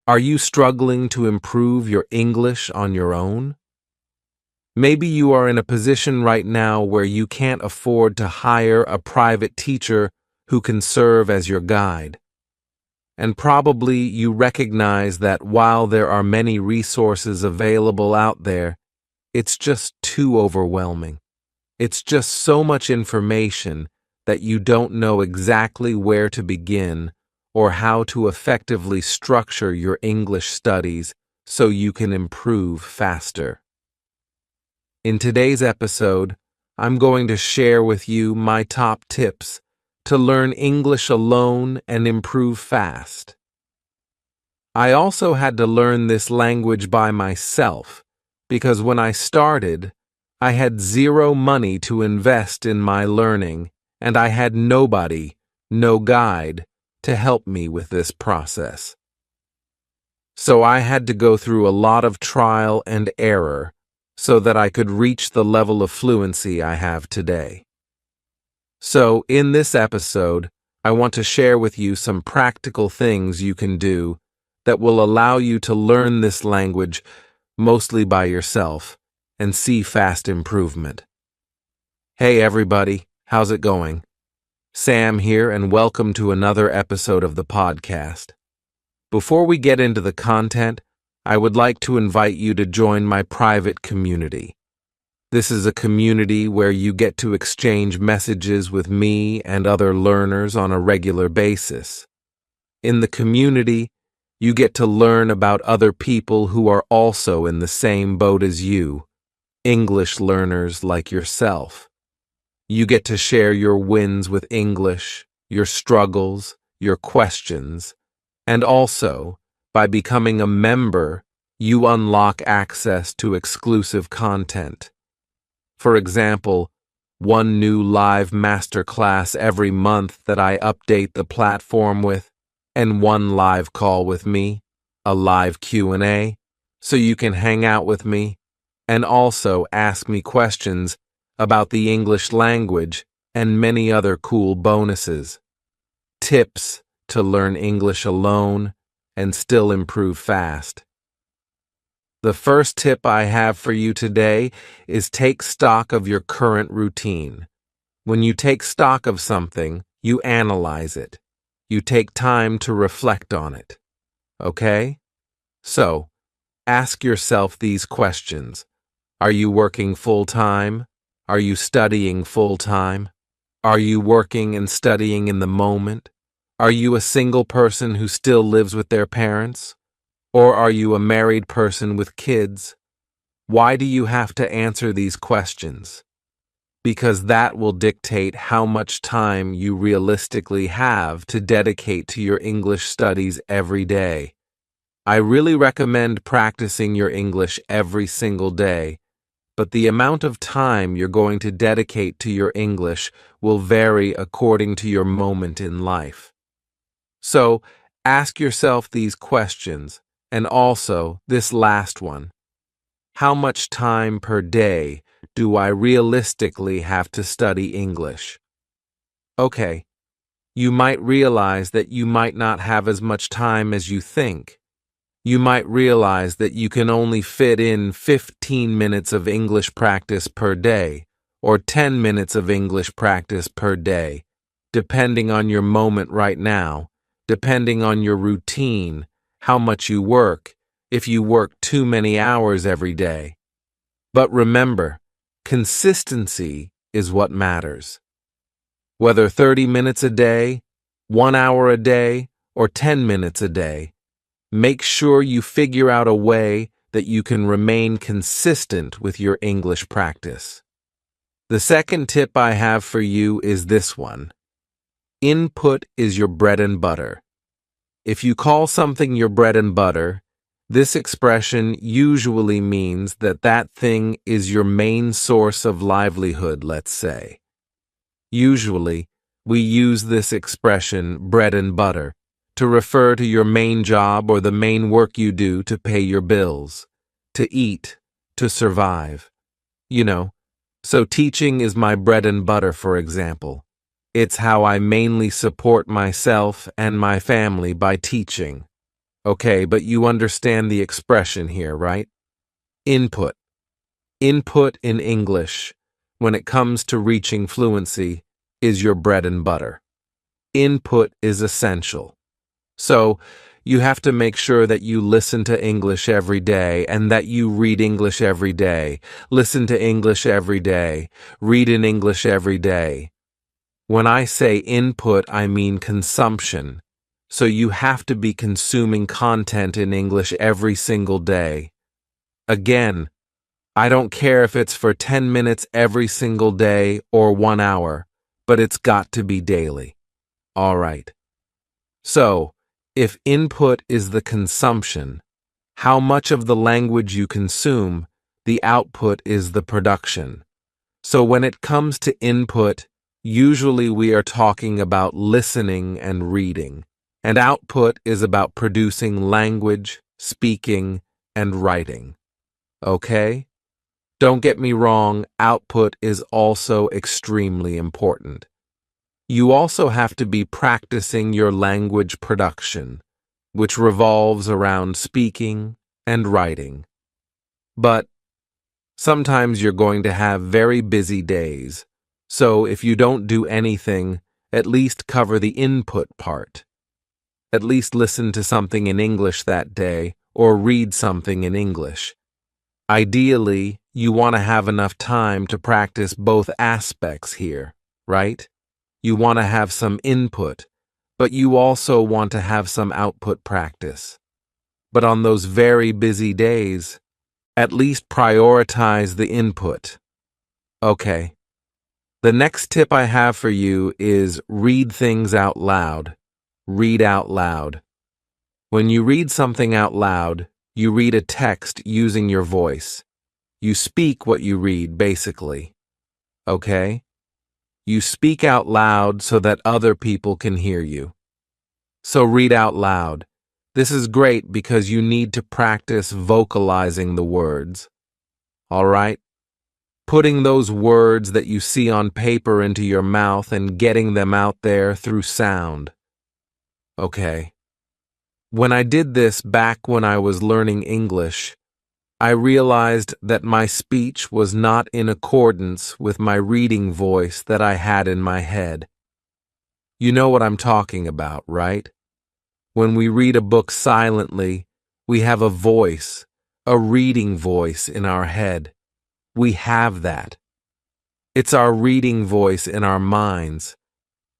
Are you struggling to improve your English on your own? Maybe you are in a position right now where you can't afford to hire a private teacher who can serve as your guide. And probably you recognize that while there are many resources available out there, it's just too overwhelming. It's just so much information that you don't know exactly where to begin or how to effectively structure your English studies so you can improve faster. In today's episode, I'm going to share with you my top tips to learn English alone and improve fast. I also had to learn this language by myself because when I started, I had zero money to invest in my learning and I had nobody, no guide, to help me with this process. So I had to go through a lot of trial and error so that I could reach the level of fluency I have today. So in this episode, I want to share with you some practical things you can do that will allow you to learn this language mostly by yourself and see fast improvement. Hey everybody, how's it going? Sam here, and welcome to another episode of the podcast. Before we get into the content, I would like to invite you to join my private community. This is a community where you get to exchange messages with me and other learners on a regular basis. In the community, you get to learn about other people who are also in the same boat as you, English learners like yourself. You get to share your wins with English, your struggles, your questions, and also, by becoming a member, you unlock access to exclusive content. For example, one new live masterclass every month that I update the platform with, and one live call with me, a live Q&A, so you can hang out with me, and also ask me questions about the English language and many other cool bonuses. Tips to learn English alone and still improve fast. The first tip I have for you today is take stock of your current routine. When you take stock of something, you analyze it. You take time to reflect on it. Okay? So, ask yourself these questions. Are you working full-time? Are you studying full-time? Are you working and studying in the moment? Are you a single person who still lives with their parents? Or are you a married person with kids? Why do you have to answer these questions? Because that will dictate how much time you realistically have to dedicate to your English studies every day. I really recommend practicing your English every single day, but the amount of time you're going to dedicate to your English will vary according to your moment in life. So, ask yourself these questions, and also this last one. How much time per day do I realistically have to study English? Okay, you might realize that you might not have as much time as you think. You might realize that you can only fit in 15 minutes of English practice per day, or 10 minutes of English practice per day, depending on your moment right now, depending on your routine, how much you work, if you work too many hours every day. But remember, consistency is what matters. Whether 30 minutes a day, 1 hour a day, or 10 minutes a day, make sure you figure out a way that you can remain consistent with your English practice. The second tip I have for you is this one. Input is your bread and butter. If you call something your bread and butter, this expression usually means that that thing is your main source of livelihood, let's say. Usually, we use this expression, bread and butter, to refer to your main job or the main work you do to pay your bills, to eat, to survive. So teaching is my bread and butter, for example. It's how I mainly support myself and my family by teaching. Okay, but you understand the expression here, right? Input. Input in English, when it comes to reaching fluency, is your bread and butter. Input is essential. So, you have to make sure that you listen to English every day and that you read English every day. Listen to English every day. Read in English every day. When I say input, I mean consumption. So you have to be consuming content in English every single day. Again, I don't care if it's for 10 minutes every single day or 1 hour, but it's got to be daily. All right. So, if input is the consumption, how much of the language you consume, the output is the production. So when it comes to input, usually we are talking about listening and reading, and output is about producing language, speaking, and writing. Okay? Don't get me wrong, output is also extremely important. You also have to be practicing your language production, which revolves around speaking and writing. But sometimes you're going to have very busy days, so if you don't do anything, at least cover the input part. At least listen to something in English that day or read something in English. Ideally, you want to have enough time to practice both aspects here, right? You want to have some input, but you also want to have some output practice. But on those very busy days, at least prioritize the input. Okay. The next tip I have for you is read things out loud. Read out loud. When you read something out loud, you read a text using your voice. You speak what you read, basically. Okay? You speak out loud so that other people can hear you. So read out loud. This is great because you need to practice vocalizing the words. All right? Putting those words that you see on paper into your mouth and getting them out there through sound. Okay. When I did this back when I was learning English, I realized that my speech was not in accordance with my reading voice that I had in my head. You know what I'm talking about, right? When we read a book silently, we have a voice, a reading voice in our head. We have that. It's our reading voice in our minds.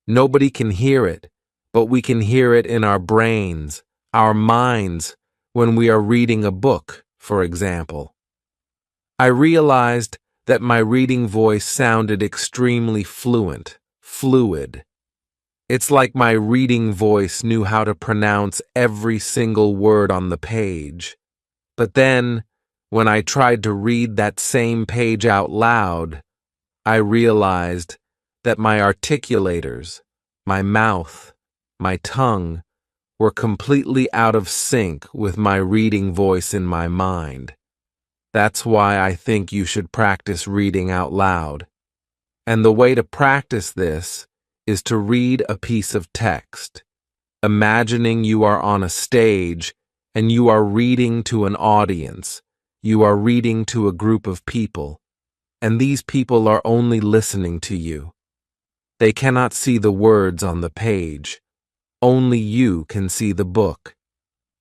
Nobody can hear it, but we can hear it in our brains, our minds, when we are reading a book, for example. I realized that my reading voice sounded extremely fluid. It's like my reading voice knew how to pronounce every single word on the page. But then, when I tried to read that same page out loud, I realized that my articulators, my mouth, my tongue, were completely out of sync with my reading voice in my mind. That's why I think you should practice reading out loud. And the way to practice this is to read a piece of text, imagining you are on a stage and you are reading to an audience. You are reading to a group of people, and these people are only listening to you. They cannot see the words on the page. Only you can see the book.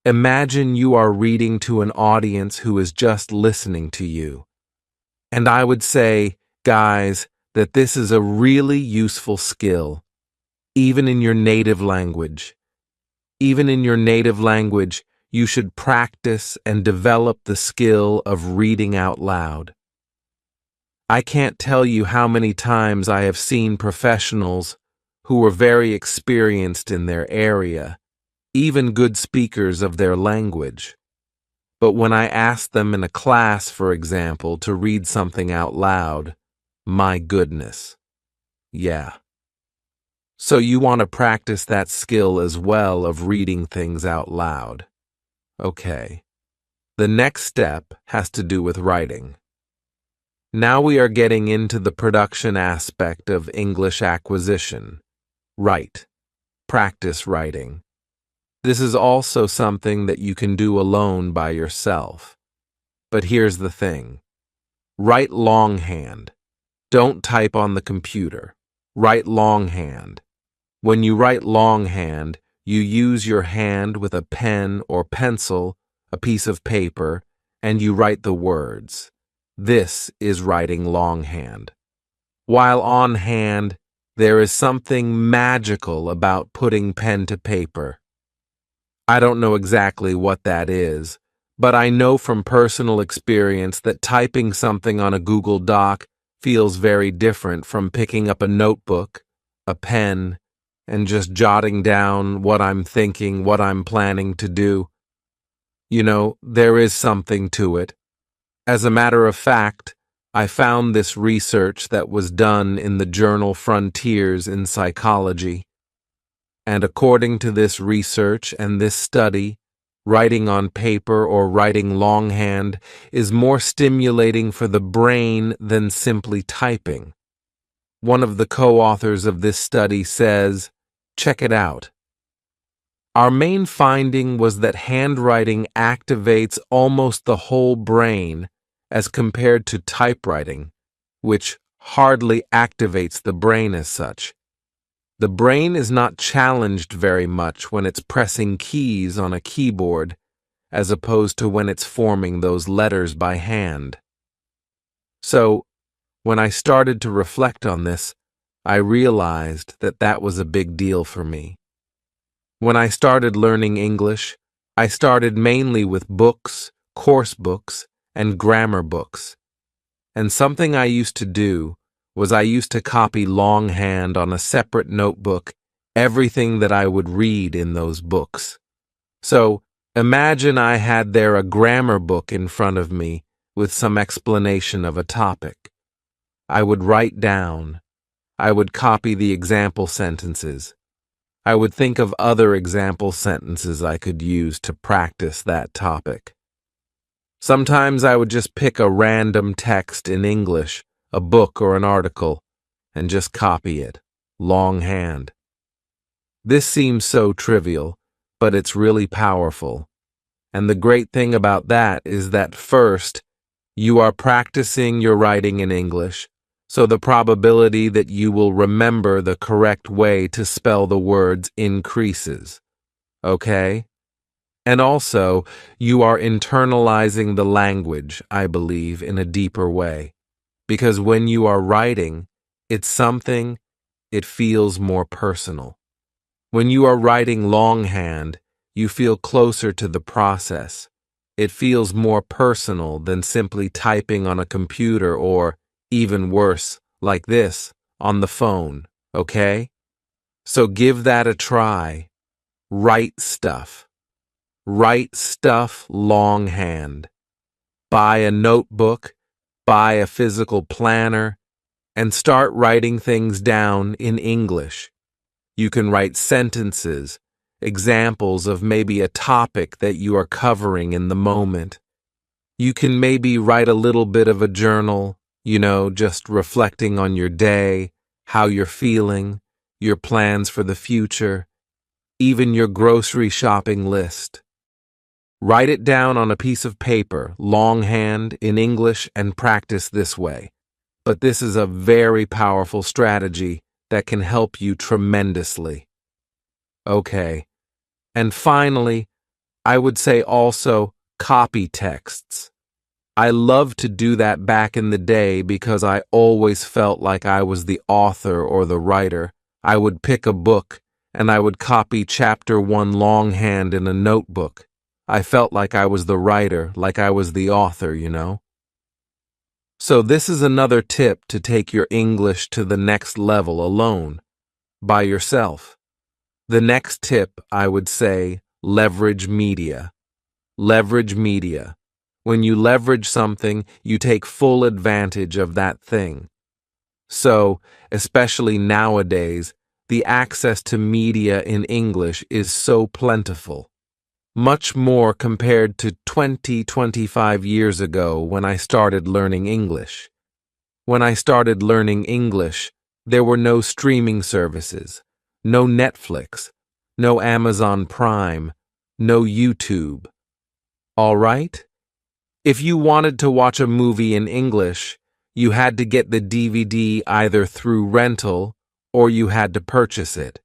Imagine you are reading to an audience who is just listening to you. And I would say, guys, that this is a really useful skill, even in your native language. Even in your native language, you should practice and develop the skill of reading out loud. I can't tell you how many times I have seen professionals who were very experienced in their area, even good speakers of their language. But when I asked them in a class, for example, to read something out loud, my goodness. Yeah. So you want to practice that skill as well of reading things out loud. Okay. The next step has to do with writing. Now we are getting into the production aspect of English acquisition. Write. Practice writing. This is also something that you can do alone by yourself. But here's the thing. Write longhand. Don't type on the computer. Write longhand. When you write longhand, you use your hand with a pen or pencil, a piece of paper, and you write the words. This is writing longhand. While on hand, there is something magical about putting pen to paper. I don't know exactly what that is, but I know from personal experience that typing something on a Google Doc feels very different from picking up a notebook, a pen, and just jotting down what I'm thinking, what I'm planning to do. You know, there is something to it. As a matter of fact, I found this research that was done in the journal Frontiers in Psychology. And according to this research and this study, writing on paper or writing longhand is more stimulating for the brain than simply typing. One of the co-authors of this study says, check it out. Our main finding was that handwriting activates almost the whole brain as compared to typewriting, which hardly activates the brain as such. The brain is not challenged very much when it's pressing keys on a keyboard, as opposed to when it's forming those letters by hand. So, when I started to reflect on this, I realized that that was a big deal for me. When I started learning English, I started mainly with books, course books, and grammar books. And something I used to do was I used to copy longhand on a separate notebook everything that I would read in those books. So, imagine I had there a grammar book in front of me with some explanation of a topic. I would write down. I would copy the example sentences. I would think of other example sentences I could use to practice that topic. Sometimes I would just pick a random text in English, a book or an article, and just copy it, longhand. This seems so trivial, but it's really powerful. And the great thing about that is that first, you are practicing your writing in English, so the probability that you will remember the correct way to spell the words increases. Okay? And also, you are internalizing the language, I believe, in a deeper way. Because when you are writing, it feels more personal. When you are writing longhand, you feel closer to the process. It feels more personal than simply typing on a computer or, even worse, like this, on the phone, okay? So give that a try. Write stuff. Write stuff longhand. Buy a notebook, buy a physical planner, and start writing things down in English. You can write sentences, examples of maybe a topic that you are covering in the moment. You can maybe write a little bit of a journal, just reflecting on your day, how you're feeling, your plans for the future, even your grocery shopping list. Write it down on a piece of paper, longhand, in English, and practice this way. But this is a very powerful strategy that can help you tremendously. Okay. And finally, I would say also copy texts. I loved to do that back in the day because I always felt like I was the author or the writer. I would pick a book and I would copy chapter 1 longhand in a notebook. I felt like I was the writer, like I was the author, So this is another tip to take your English to the next level alone, by yourself. The next tip, I would say, leverage media. Leverage media. When you leverage something, you take full advantage of that thing. So, especially nowadays, the access to media in English is so plentiful. Much more compared to 25 years ago when I started learning English. When I started learning English, there were no streaming services, no Netflix, no Amazon Prime, no YouTube. All right? If you wanted to watch a movie in English, you had to get the DVD either through rental or you had to purchase it.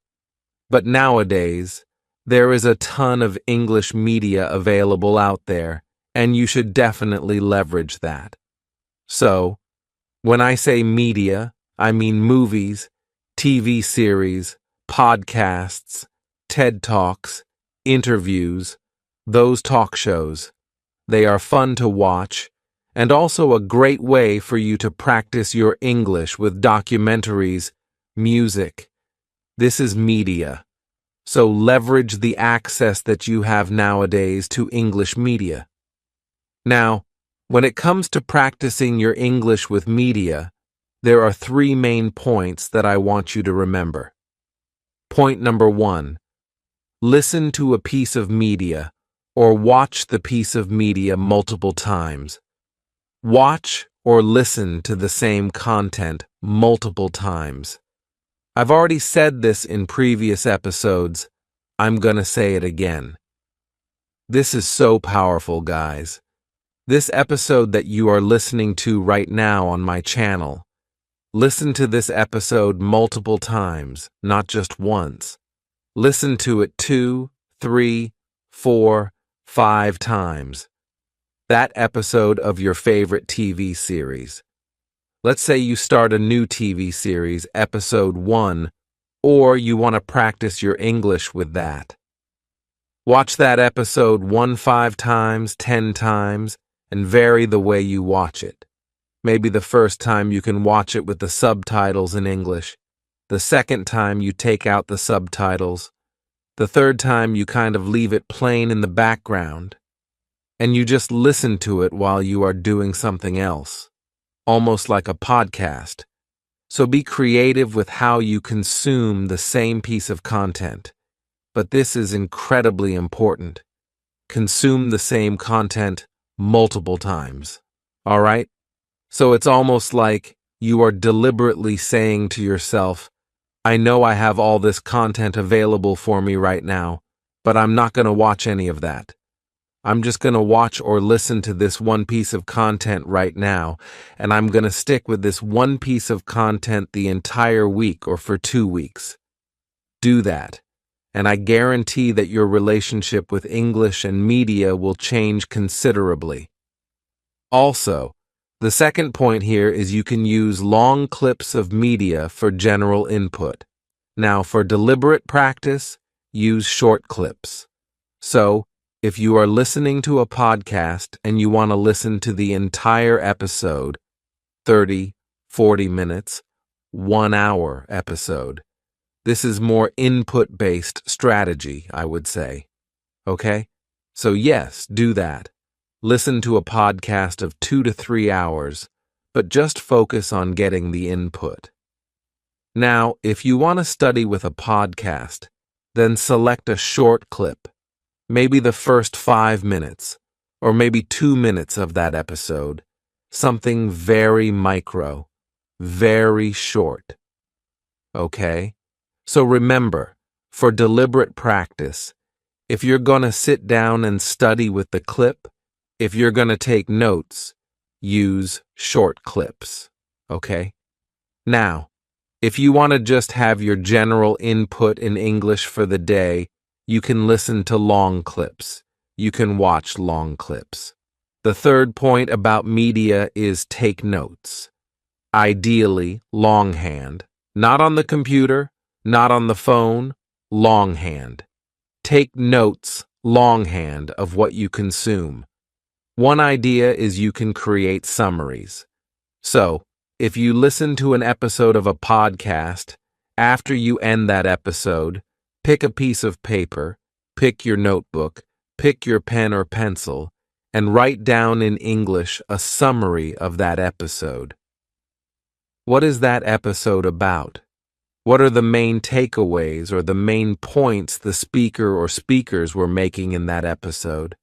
But nowadays, there is a ton of English media available out there, and you should definitely leverage that. So, when I say media, I mean movies, TV series, podcasts, TED Talks, interviews, those talk shows. They are fun to watch and also a great way for you to practice your English with documentaries, music. This is media. So leverage the access that you have nowadays to English media. Now, when it comes to practicing your English with media, there are 3 main points that I want you to remember. Point number 1, listen to a piece of media or watch the piece of media multiple times. Watch or listen to the same content multiple times. I've already said this in previous episodes. I'm gonna say it again. This is so powerful, guys. This episode that you are listening to right now on my channel, listen to this episode multiple times, not just once. Listen to it 2, 3, 4, 5 times. That episode of your favorite TV series. Let's say you start a new TV series, episode 1, or you want to practice your English with that. Watch that episode 5 times, 10 times, and vary the way you watch it. Maybe the first time you can watch it with the subtitles in English. The second time you take out the subtitles. The third time you kind of leave it plain in the background. And you just listen to it while you are doing something else. Almost like a podcast. So be creative with how you consume the same piece of content. But this is incredibly important. Consume the same content multiple times. All right? So it's almost like you are deliberately saying to yourself, I know I have all this content available for me right now, but I'm not going to watch any of that. I'm just going to watch or listen to this one piece of content right now, and I'm going to stick with this one piece of content the entire week or for 2 weeks. Do that, and I guarantee that your relationship with English and media will change considerably. Also, the second point here is you can use long clips of media for general input. Now, for deliberate practice, use short clips. So, if you are listening to a podcast and you want to listen to the entire episode, 30, 40 minutes, 1 hour episode, this is more input-based strategy, I would say. Okay? So yes, do that. Listen to a podcast of 2 to 3 hours, but just focus on getting the input. Now, if you want to study with a podcast, then select a short clip, maybe the first 5 minutes, or maybe 2 minutes of that episode, something very micro, very short. Okay? So remember, for deliberate practice, if you're going to sit down and study with the clip, if you're going to take notes, use short clips, okay? Now, if you want to just have your general input in English for the day, you can listen to long clips. You can watch long clips. The third point about media is take notes. Ideally, longhand. Not on the computer, not on the phone, longhand. Take notes longhand of what you consume. One idea is you can create summaries. So, if you listen to an episode of a podcast, after you end that episode, pick a piece of paper, pick your notebook, pick your pen or pencil, and write down in English a summary of that episode. What is that episode about? What are the main takeaways or the main points the speaker or speakers were making in that episode?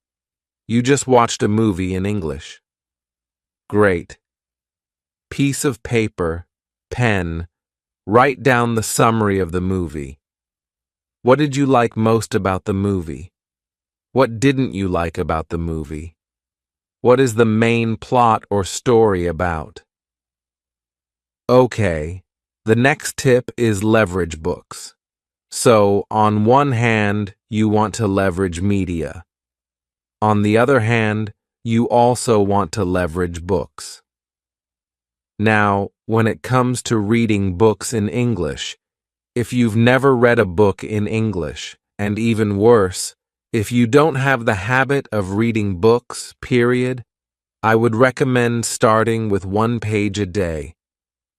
You just watched a movie in English. Great. Piece of paper, pen, write down the summary of the movie. What did you like most about the movie? What didn't you like about the movie? What is the main plot or story about? Okay, the next tip is leverage books. So, on one hand, you want to leverage media. On the other hand, you also want to leverage books. Now, when it comes to reading books in English, if you've never read a book in English, and even worse, if you don't have the habit of reading books, period, I would recommend starting with 1 page a day.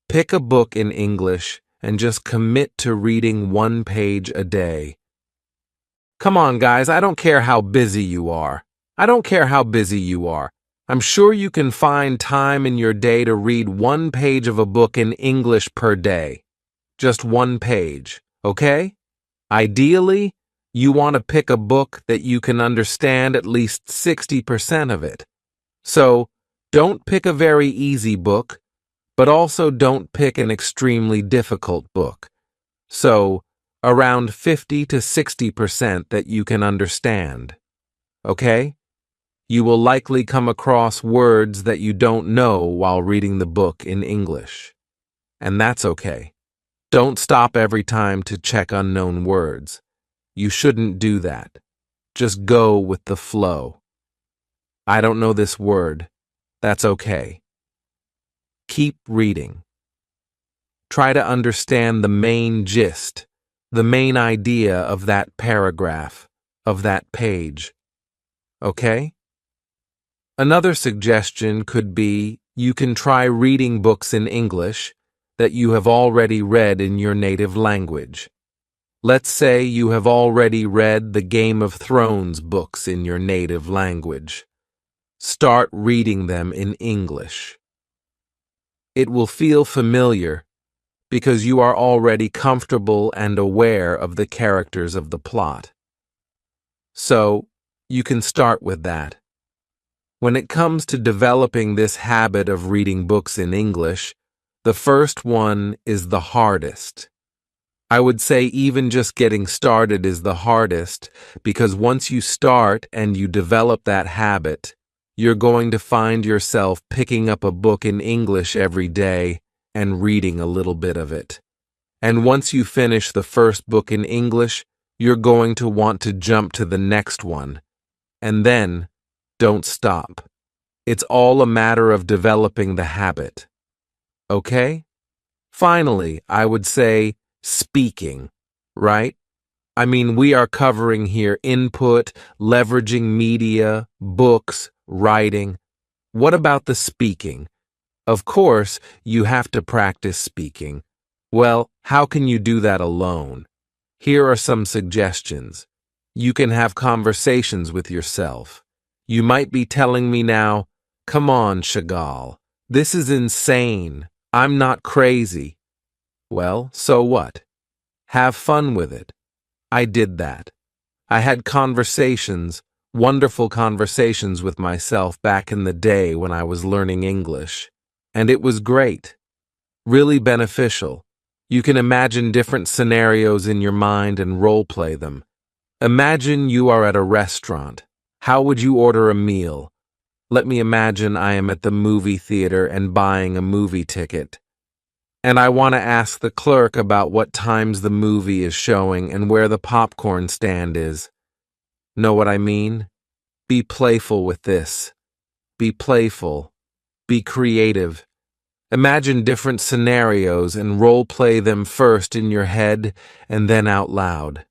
Pick a book in English and just commit to reading 1 page a day. Come on, guys, I don't care how busy you are. I'm sure you can find time in your day to read 1 page of a book in English per day. Just 1 page, okay? Ideally, you want to pick a book that you can understand at least 60% of it. So, don't pick a very easy book, but also don't pick an extremely difficult book. So, around 50 to 60% that you can understand. Okay? You will likely come across words that you don't know while reading the book in English. And that's okay. Don't stop every time to check unknown words. You shouldn't do that. Just go with the flow. I don't know this word. That's okay. Keep reading. Try to understand the main gist, the main idea of that paragraph, of that page. Okay? Another suggestion could be you can try reading books in English that you have already read in your native language. Let's say you have already read the Game of Thrones books in your native language. Start reading them in English. It will feel familiar because you are already comfortable and aware of the characters of the plot. So, you can start with that. When it comes to developing this habit of reading books in English, the first one is the hardest. I would say even just getting started is the hardest because once you start and you develop that habit, you're going to find yourself picking up a book in English every day and reading a little bit of it. And once you finish the first book in English, you're going to want to jump to the next one. And then, don't stop. It's all a matter of developing the habit. Okay? Finally, I would say speaking, right? I mean, we are covering here input, leveraging media, books, writing. What about the speaking? Of course, you have to practice speaking. Well, how can you do that alone? Here are some suggestions. You can have conversations with yourself. You might be telling me now, "Come on, Chagall. This is insane. I'm not crazy." Well, so what? Have fun with it. I did that. I had conversations, wonderful conversations with myself back in the day when I was learning English. And it was great. Really beneficial. You can imagine different scenarios in your mind and role-play them. Imagine you are at a restaurant. How would you order a meal? Let me imagine I am at the movie theater and buying a movie ticket. And I want to ask the clerk about what times the movie is showing and where the popcorn stand is. Know what I mean? Be playful with this. Be playful. Be creative. Imagine different scenarios and role-play them first in your head and then out loud.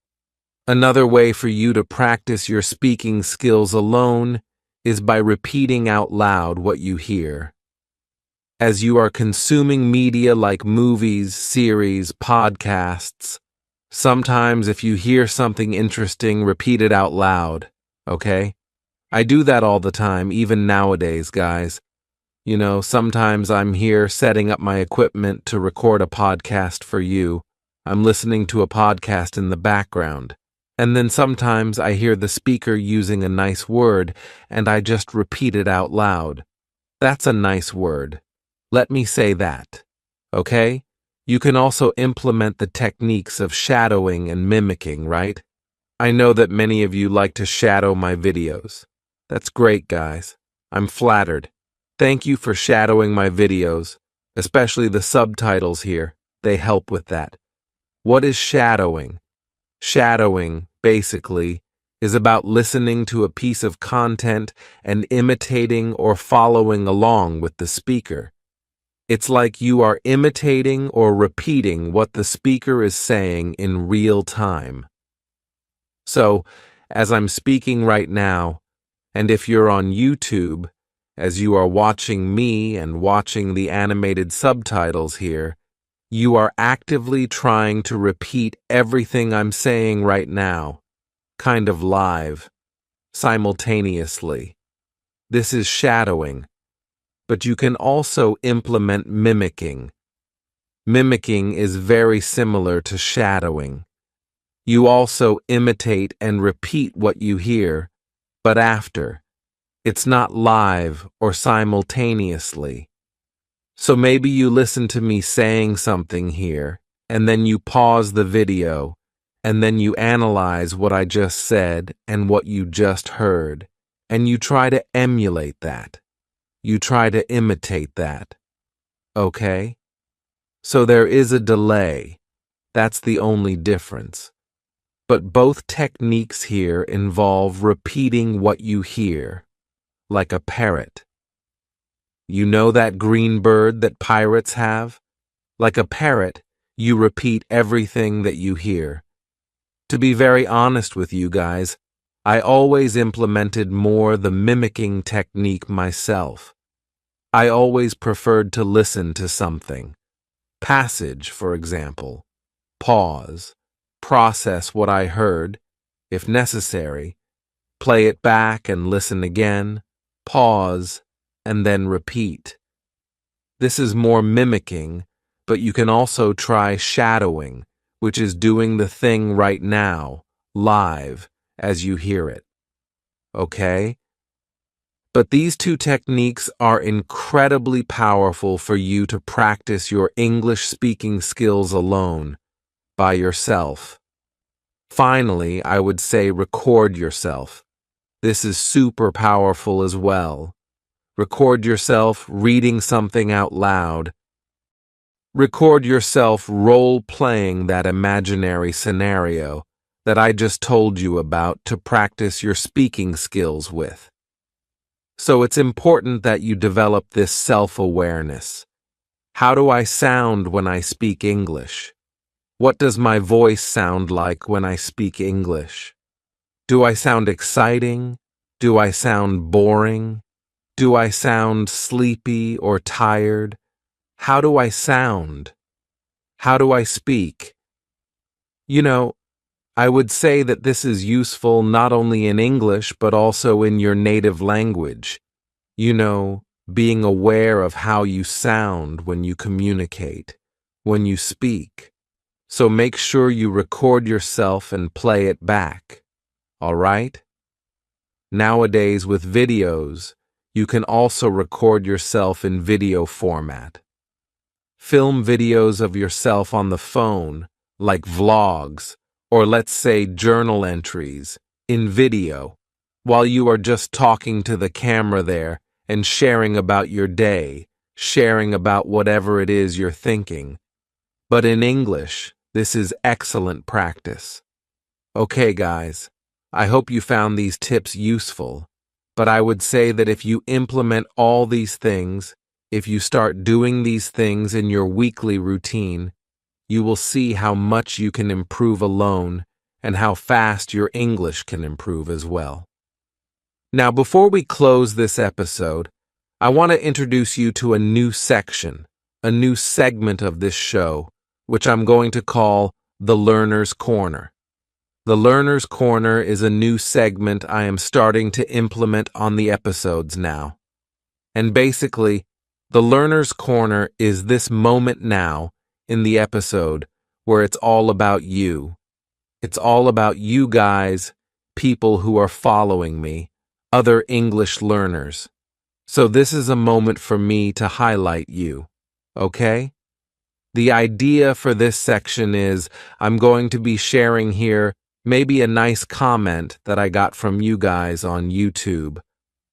Another way for you to practice your speaking skills alone is by repeating out loud what you hear. As you are consuming media like movies, series, podcasts, sometimes if you hear something interesting, repeat it out loud, okay? I do that all the time, even nowadays, guys. You know, sometimes I'm here setting up my equipment to record a podcast for you. I'm listening to a podcast in the background. And then sometimes I hear the speaker using a nice word, and I just repeat it out loud. That's a nice word. Let me say that. Okay? You can also implement the techniques of shadowing and mimicking, right? I know that many of you like to shadow my videos. That's great, guys. I'm flattered. Thank you for shadowing my videos, especially the subtitles here. They help with that. What is shadowing? Shadowing, basically, is about listening to a piece of content and imitating or following along with the speaker. It's like you are imitating or repeating what the speaker is saying in real time. So, as I'm speaking right now, and if you're on YouTube, as you are watching me and watching the animated subtitles here, you are actively trying to repeat everything I'm saying right now, kind of live, simultaneously. This is shadowing, but you can also implement mimicking. Mimicking is very similar to shadowing. You also imitate and repeat what you hear, but after. It's not live or simultaneously. So maybe you listen to me saying something here, and then you pause the video, and then you analyze what I just said and what you just heard, and you try to emulate that. You try to imitate that. Okay? So there is a delay. That's the only difference. But both techniques here involve repeating what you hear, like a parrot. You know that green bird that pirates have? Like a parrot, you repeat everything that you hear. To be very honest with you guys, I always implemented more the mimicking technique myself. I always preferred to listen to something. Passage, for example. Pause. Process what I heard, if necessary. Play it back and listen again. Pause, and then repeat. This is more mimicking, but you can also try shadowing, which is doing the thing right now, live, as you hear it. Okay? But these two techniques are incredibly powerful for you to practice your English speaking skills alone, by yourself. Finally, I would say record yourself. This is super powerful as well. Record yourself reading something out loud. Record yourself role-playing that imaginary scenario that I just told you about to practice your speaking skills with. So it's important that you develop this self-awareness. How do I sound when I speak English? What does my voice sound like when I speak English? Do I sound exciting? Do I sound boring? Do I sound sleepy or tired? How do I sound? How do I speak? You know, I would say that this is useful not only in English but also in your native language. You know, being aware of how you sound when you communicate, when you speak. So make sure you record yourself and play it back. All right? Nowadays with videos, you can also record yourself in video format. Film videos of yourself on the phone, like vlogs, or let's say journal entries, in video, while you are just talking to the camera there and sharing about your day, sharing about whatever it is you're thinking. But in English, this is excellent practice. Okay, guys, I hope you found these tips useful. But I would say that if you implement all these things, if you start doing these things in your weekly routine, you will see how much you can improve alone and how fast your English can improve as well. Now, before we close this episode, I want to introduce you to a new section, a new segment of this show, which I'm going to call the Learner's Corner. The Learner's Corner is a new segment I am starting to implement on the episodes now. And basically, the Learner's Corner is this moment now in the episode where it's all about you. It's all about you guys, people who are following me, other English learners. So this is a moment for me to highlight you, okay? The idea for this section is I'm going to be sharing here maybe a nice comment that I got from you guys on YouTube.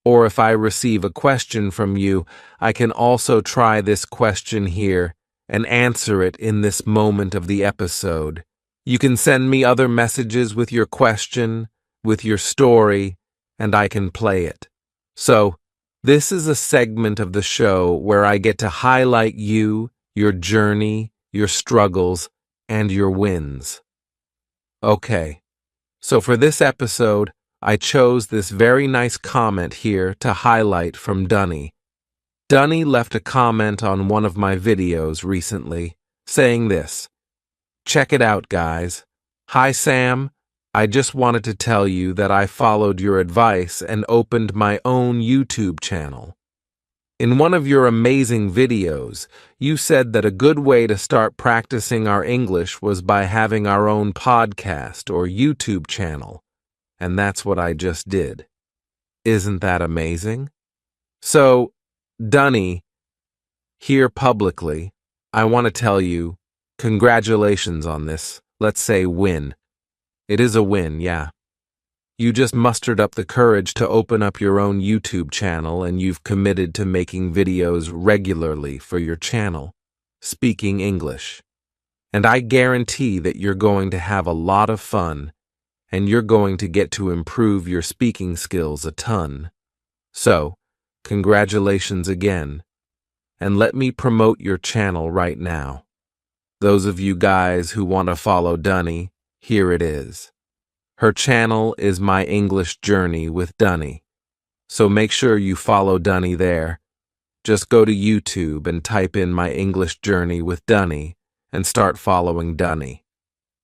Or if I receive a question from you, I can also try this question here and answer it in this moment of the episode. You can send me other messages with your question, with your story, and I can play it. So, this is a segment of the show where I get to highlight you, your journey, your struggles, and your wins. Okay, so for this episode, I chose this very nice comment here to highlight from Dunny. Dunny left a comment on one of my videos recently, saying this: "Check it out, guys. Hi, Sam. I just wanted to tell you that I followed your advice and opened my own YouTube channel. In one of your amazing videos, you said that a good way to start practicing our English was by having our own podcast or YouTube channel, and that's what I just did. Isn't that amazing?" So, Dunny, here publicly, I want to tell you, congratulations on this, let's say, win. It is a win, yeah. You just mustered up the courage to open up your own YouTube channel, and you've committed to making videos regularly for your channel, speaking English. And I guarantee that you're going to have a lot of fun, and you're going to get to improve your speaking skills a ton. So, congratulations again, and let me promote your channel right now. Those of you guys who want to follow Dunny, here it is. Her channel is My English Journey with Dunny, so make sure you follow Dunny there. Just go to YouTube and type in My English Journey with Dunny and start following Dunny.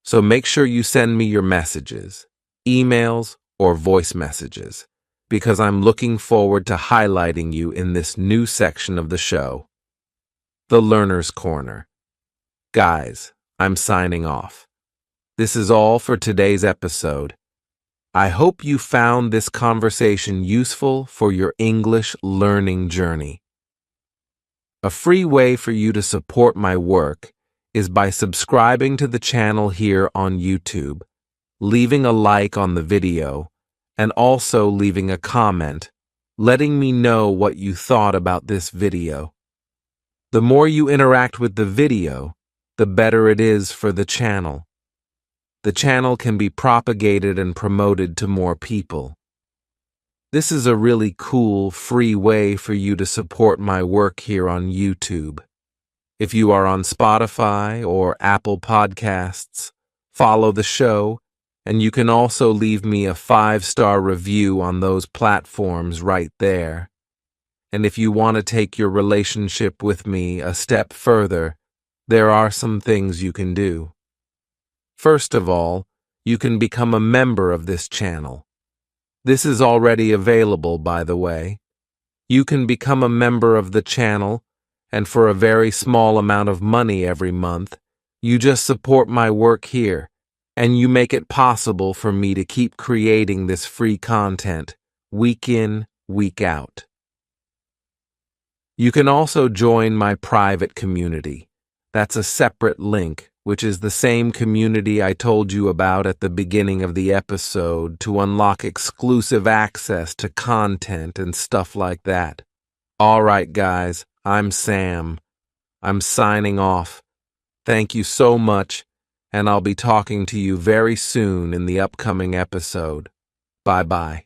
So make sure you send me your messages, emails, or voice messages, because I'm looking forward to highlighting you in this new section of the show. The Learner's Corner. Guys, I'm signing off. This is all for today's episode. I hope you found this conversation useful for your English learning journey. A free way for you to support my work is by subscribing to the channel here on YouTube, leaving a like on the video, and also leaving a comment, letting me know what you thought about this video. The more you interact with the video, the better it is for the channel. The channel can be propagated and promoted to more people. This is a really cool, free way for you to support my work here on YouTube. If you are on Spotify or Apple Podcasts, follow the show, and you can also leave me a 5-star review on those platforms right there. And if you want to take your relationship with me a step further, there are some things you can do. First of all, you can become a member of this channel. This is already available, by the way. You can become a member of the channel, and for a very small amount of money every month, you just support my work here, and you make it possible for me to keep creating this free content, week in, week out. You can also join my private community. That's a separate link, which is the same community I told you about at the beginning of the episode to unlock exclusive access to content and stuff like that. All right, guys, I'm Sam. I'm signing off. Thank you so much, and I'll be talking to you very soon in the upcoming episode. Bye-bye.